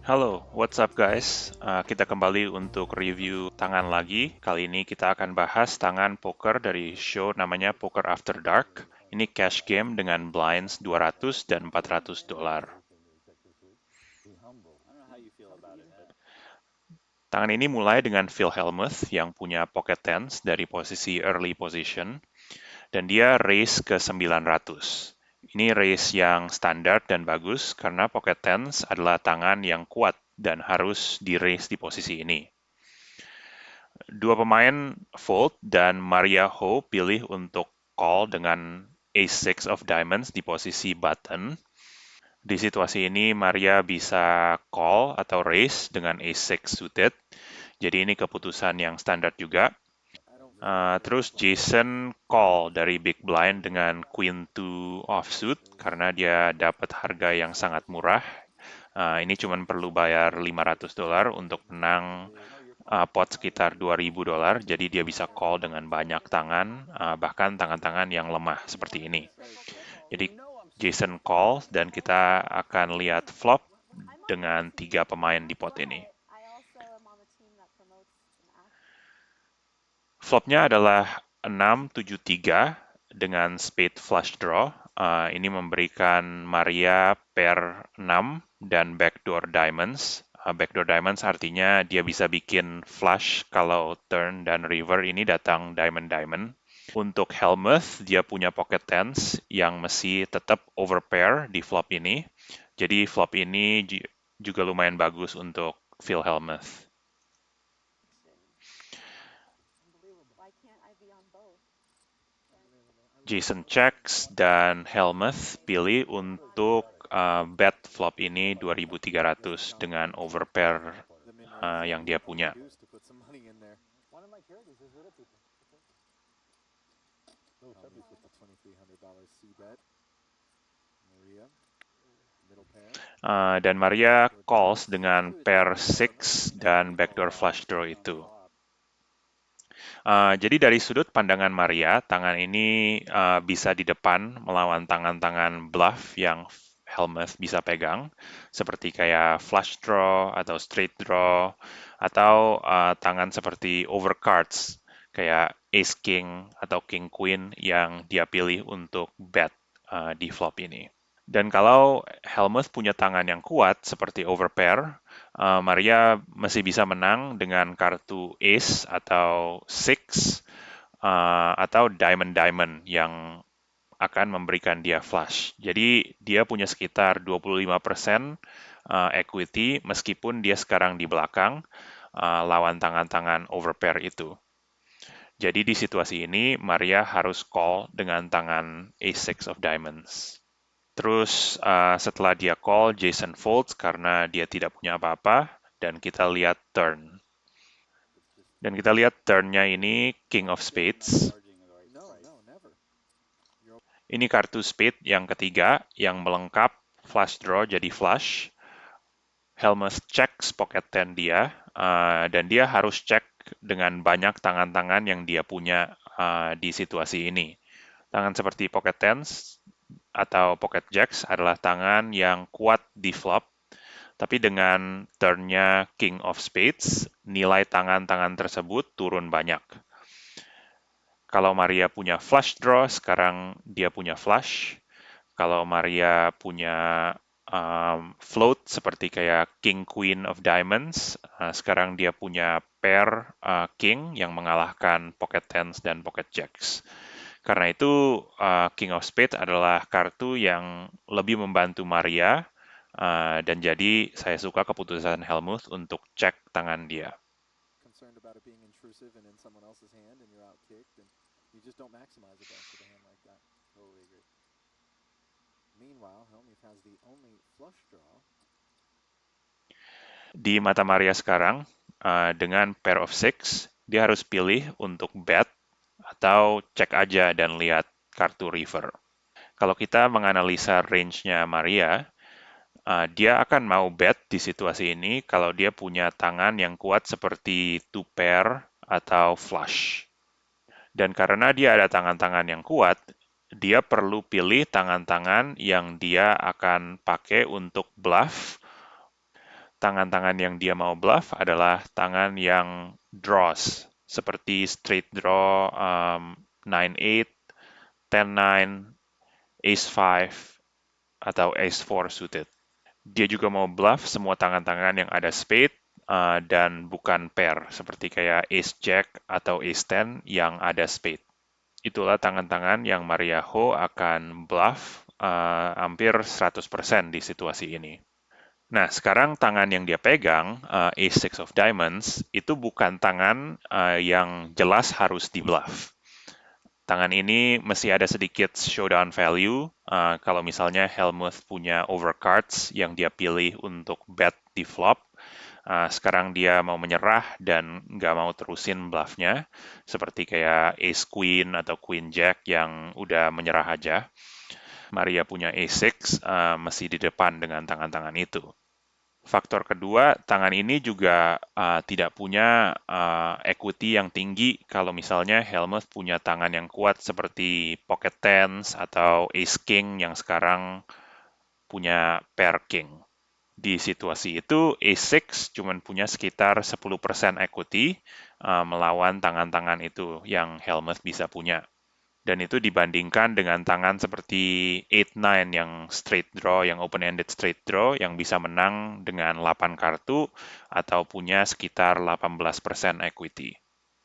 Halo, what's up guys? Kita kembali untuk review tangan lagi. Kali ini kita akan bahas tangan poker dari show namanya Poker After Dark. Ini cash game dengan blinds 200 dan 400 dolar. Tangan ini mulai dengan Phil Hellmuth yang punya pocket tens dari posisi early position, dan dia raise ke 900. Ini raise yang standar dan bagus karena pocket tens adalah tangan yang kuat dan harus di raise di posisi ini. Dua pemain fold dan Maria Ho pilih untuk call dengan Ace 6 of Diamonds di posisi button. Di situasi ini Maria bisa call atau raise dengan Ace 6 suited. Jadi ini keputusan yang standar juga. Terus Jason call dari big blind dengan Queen 2 offsuit karena dia dapat harga yang sangat murah. Ini cuma perlu bayar 500 dolar untuk menang pot sekitar 2.000 dolar, jadi dia bisa call dengan banyak tangan, bahkan tangan-tangan yang lemah seperti ini. Jadi Jason call dan kita akan lihat flop dengan 3 pemain di pot ini. Flopnya adalah 6-7-3 dengan spade flush draw. Ini memberikan Maria pair 6 dan backdoor diamonds. Backdoor diamonds artinya dia bisa bikin flush kalau turn dan river ini datang diamond-diamond. Untuk Hellmuth, dia punya pocket tens yang mesti tetap overpair di flop ini. Jadi flop ini juga lumayan bagus untuk Phil Hellmuth. Jason checks dan Hellmuth pilih untuk bet flop ini 2.300 dengan overpair yang dia punya. Dan Maria calls dengan pair 6 dan backdoor flush draw itu. Jadi dari sudut pandangan Maria, tangan ini bisa di depan melawan tangan-tangan bluff yang Hellmuth bisa pegang, seperti kayak flush draw atau straight draw, atau tangan seperti overcards, kayak ace king atau king queen yang dia pilih untuk bet di flop ini. Dan kalau Hellmuth punya tangan yang kuat seperti overpair, Maria masih bisa menang dengan kartu Ace atau Six atau Diamond-Diamond yang akan memberikan dia flush. Jadi dia punya sekitar 25% equity meskipun dia sekarang di belakang lawan tangan-tangan overpair itu. Jadi di situasi ini Maria harus call dengan tangan Ace 6 of Diamonds. Terus setelah dia call, Jason folds karena dia tidak punya apa-apa, dan kita lihat turn. Dan kita lihat turn-nya ini King of Spades. Ini kartu spade yang ketiga, yang melengkap flush draw jadi flush. Hellmuth checks pocket 10 dia, dan dia harus cek dengan banyak tangan-tangan yang dia punya di situasi ini. Tangan seperti pocket tens atau pocket jacks adalah tangan yang kuat di flop, tapi dengan turn-nya King of Spades, nilai tangan-tangan tersebut turun banyak. Kalau Maria punya flush draw, sekarang dia punya flush. Kalau Maria punya float seperti kayak King Queen of Diamonds, sekarang dia punya pair King yang mengalahkan pocket tens dan pocket jacks. Karena itu King of Spades adalah kartu yang lebih membantu Maria, dan jadi saya suka keputusan Hellmuth untuk cek tangan dia. Di mata Maria sekarang, dengan pair of six, dia harus pilih untuk bet atau cek aja dan lihat kartu river. Kalau kita menganalisa range-nya Maria, dia akan mau bet di situasi ini kalau dia punya tangan yang kuat seperti two pair atau flush. Dan karena dia ada tangan-tangan yang kuat, dia perlu pilih tangan-tangan yang dia akan pakai untuk bluff, tangan-tangan yang dia mau bluff adalah tangan yang draws, seperti straight draw, 9-8, 10-9, Ace-5, atau Ace-4 suited. Dia juga mau bluff semua tangan-tangan yang ada spade dan bukan pair, seperti kayak Ace-Jack atau Ace-10 yang ada spade. Itulah tangan-tangan yang Maria Ho akan bluff hampir 100% di situasi ini. Nah, sekarang tangan yang dia pegang, Ace Six of Diamonds, itu bukan tangan yang jelas harus di bluff. Tangan ini mesti ada sedikit showdown value. Kalau misalnya Helmuth punya overcards yang dia pilih untuk bet di flop, sekarang dia mau menyerah dan nggak mau terusin bluffnya, seperti kayak Ace Queen atau Queen Jack yang udah menyerah aja. Maria punya Ace 6, mesti di depan dengan tangan-tangan itu. Faktor kedua, tangan ini juga tidak punya equity yang tinggi kalau misalnya Helmuth punya tangan yang kuat seperti Pocket Tens atau Ace King yang sekarang punya pair King. Di situasi itu, Ace 6 cuma punya sekitar 10% equity melawan tangan-tangan itu yang Helmuth bisa punya. Dan itu dibandingkan dengan tangan seperti 8-9 yang straight draw, yang open-ended straight draw, yang bisa menang dengan 8 kartu atau punya sekitar 18% equity.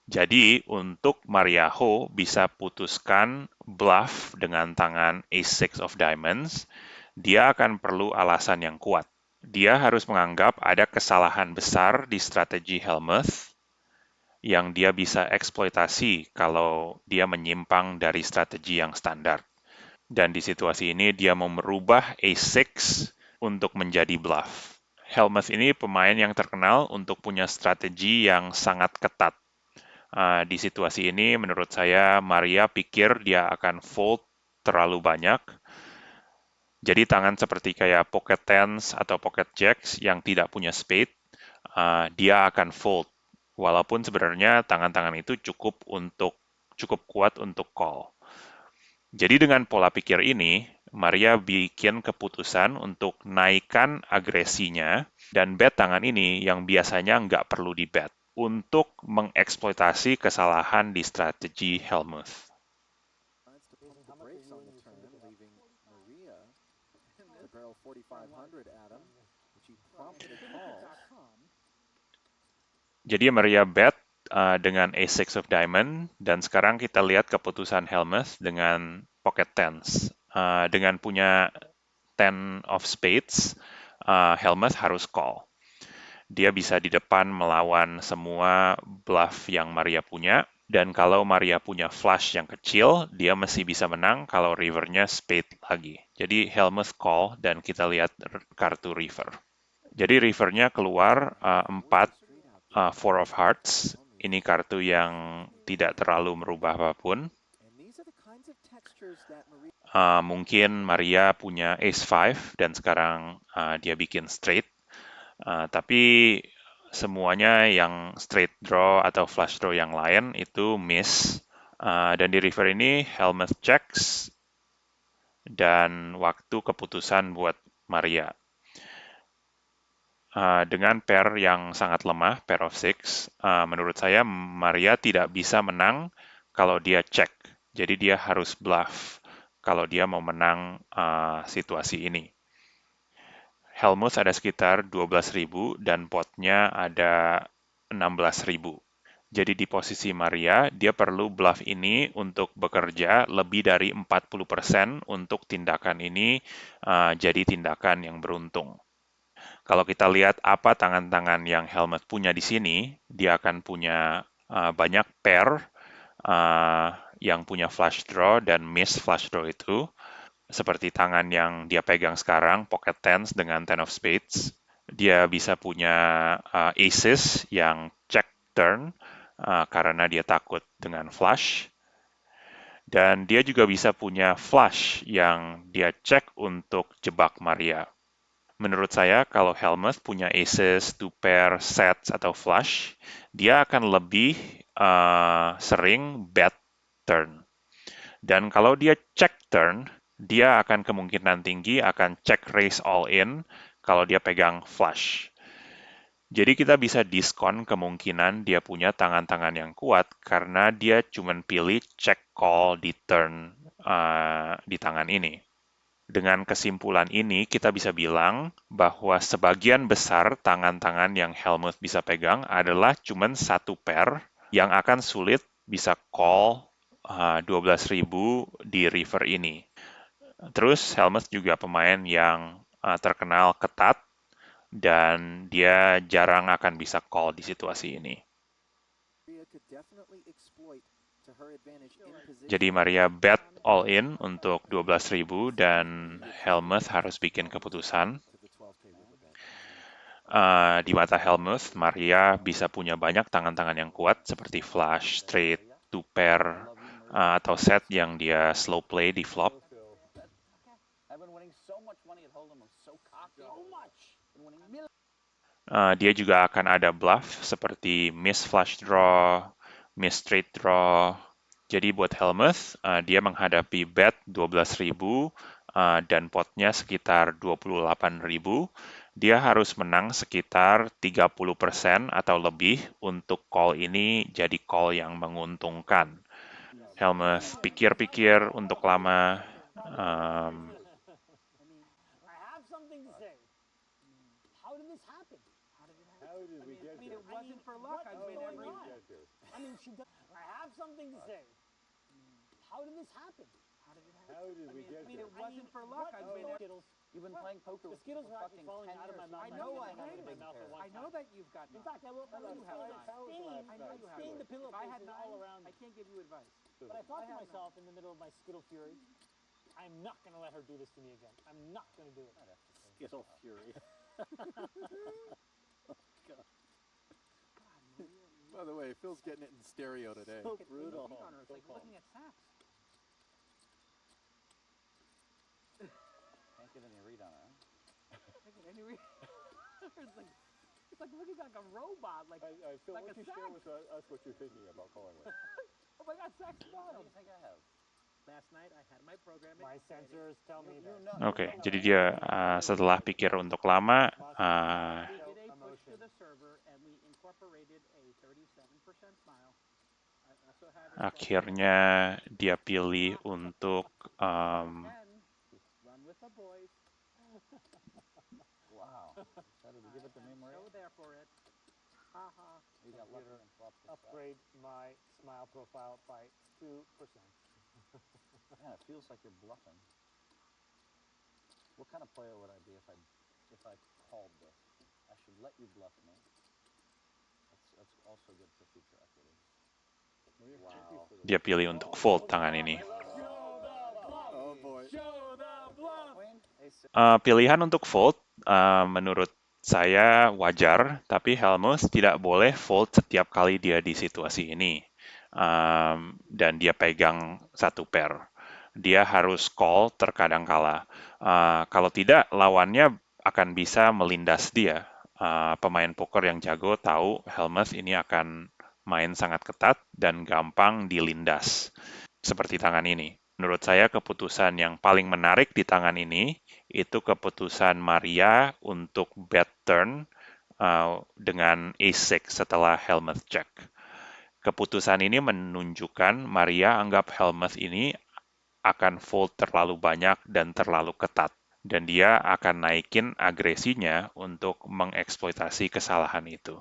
Jadi, untuk Maria Ho bisa putuskan bluff dengan tangan Ace Six of Diamonds, dia akan perlu alasan yang kuat. Dia harus menganggap ada kesalahan besar di strategi Helmuth, yang dia bisa eksploitasi kalau dia menyimpang dari strategi yang standar. Dan di situasi ini dia mau merubah A6 untuk menjadi bluff. Helmuth ini pemain yang terkenal untuk punya strategi yang sangat ketat. Di situasi ini menurut saya Maria pikir dia akan fold terlalu banyak. Jadi tangan seperti kayak pocket tens atau pocket jacks yang tidak punya spade, dia akan fold. Walaupun sebenarnya tangan-tangan itu cukup kuat untuk call. Jadi dengan pola pikir ini, Maria bikin keputusan untuk naikkan agresinya dan bet tangan ini yang biasanya nggak perlu di bet untuk mengeksploitasi kesalahan di strategi Helmuth. Jadi Maria bet dengan Ace 6 of Diamond, dan sekarang kita lihat keputusan Helmuth dengan Pocket Tens. Dengan punya Ten of Spades, Helmuth harus call. Dia bisa di depan melawan semua bluff yang Maria punya, dan kalau Maria punya flush yang kecil, dia masih bisa menang kalau rivernya spade lagi. Jadi Helmuth call, dan kita lihat kartu river. Jadi rivernya keluar 4 Four of Hearts. Ini kartu yang tidak terlalu merubah apapun. Mungkin Maria punya Ace 5 dan sekarang dia bikin straight. Tapi semuanya yang straight draw atau flush draw yang lain itu miss. Dan di river ini Helmuth checks dan waktu keputusan buat Maria. Dengan pair yang sangat lemah, pair of six, menurut saya Maria tidak bisa menang kalau dia check. Jadi dia harus bluff kalau dia mau menang situasi ini. Helmuth ada sekitar 12.000 dan potnya ada 16.000. Jadi di posisi Maria, dia perlu bluff ini untuk bekerja lebih dari 40% untuk tindakan ini jadi tindakan yang beruntung. Kalau kita lihat apa tangan-tangan yang Helmuth punya di sini, dia akan punya banyak pair yang punya flush draw dan miss flush draw itu, seperti tangan yang dia pegang sekarang, pocket tens dengan ten of spades. Dia bisa punya aces yang check turn karena dia takut dengan flush. Dan dia juga bisa punya flush yang dia check untuk jebak Maria. Menurut saya, kalau Helmuth punya aces, two pair, sets, atau flush, dia akan lebih sering bet turn. Dan kalau dia check turn, dia akan kemungkinan tinggi akan check raise all in kalau dia pegang flush. Jadi kita bisa diskon kemungkinan dia punya tangan-tangan yang kuat karena dia cuma pilih check call di turn di tangan ini. Dengan kesimpulan ini, kita bisa bilang bahwa sebagian besar tangan-tangan yang Helmuth bisa pegang adalah cuma satu pair yang akan sulit bisa call 12.000 di river ini. Terus Helmuth juga pemain yang terkenal ketat dan dia jarang akan bisa call di situasi ini. Jadi Maria bet all in untuk 12.000 dan Helmuth harus bikin keputusan. Di mata Helmuth, Maria bisa punya banyak tangan-tangan yang kuat seperti flush, straight, two pair, atau set yang dia slow play di flop. Dia juga akan ada bluff seperti miss flush draw, miss straight draw. Jadi buat Helmuth, dia menghadapi bet 12.000 dan potnya sekitar 28.000. Dia harus menang sekitar 30% atau lebih untuk call ini jadi call yang menguntungkan. Helmuth pikir-pikir untuk lama. You've been playing poker. The Skittles are actually falling out of my mouth. I know I have a big pair. I know that you've got. In fact, I will. I know you have. I know you have. Stained the pillowcases all around. I can't give you advice. But I thought to myself in the middle of my Skittle fury, I'm not going to let her do this to me again. I'm not going to do it. Skittle fury. By the way, Phil's getting it in stereo today. So brutal. It's like looking at sax. Can't get any read on it. Can't get any read. It's like looking like a robot. Like Phil, like why don't you a share sax. with us what you're thinking about calling with? Oh my God, sax bottom. What do you think I have? Last night I had my programming. My sensors tell me that. Oke, jadi dia setelah pikir untuk lama, akhirnya dia pilih untuk Wow. Decided to give it to me, Maria? Go there for it. Haha. You got lucky and flopped this upgrade my smile profile by 2%. Man, it feels like you're bluffing. What kind of player would I be if I called this? I should let you bluff me. That's also good for future equity. Wow. dia pilih untuk fold tangan ini. Oh boy. Pilihan untuk fold menurut saya wajar, tapi Helmuth tidak boleh fold setiap kali dia di situasi ini. Dan dia pegang satu pair. Dia harus call terkadang kala. Kalau tidak, lawannya akan bisa melindas dia. Pemain poker yang jago tahu Helmuth ini akan main sangat ketat dan gampang dilindas. Seperti tangan ini. Menurut saya keputusan yang paling menarik di tangan ini itu keputusan Maria untuk bet turn dengan ace-6 setelah Helmuth check. Keputusan ini menunjukkan Maria anggap Helmuth ini akan fold terlalu banyak dan terlalu ketat. Dan dia akan naikin agresinya untuk mengeksploitasi kesalahan itu.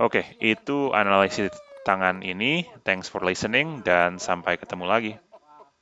Oke, itu analisis tangan ini. Thanks for listening dan sampai ketemu lagi.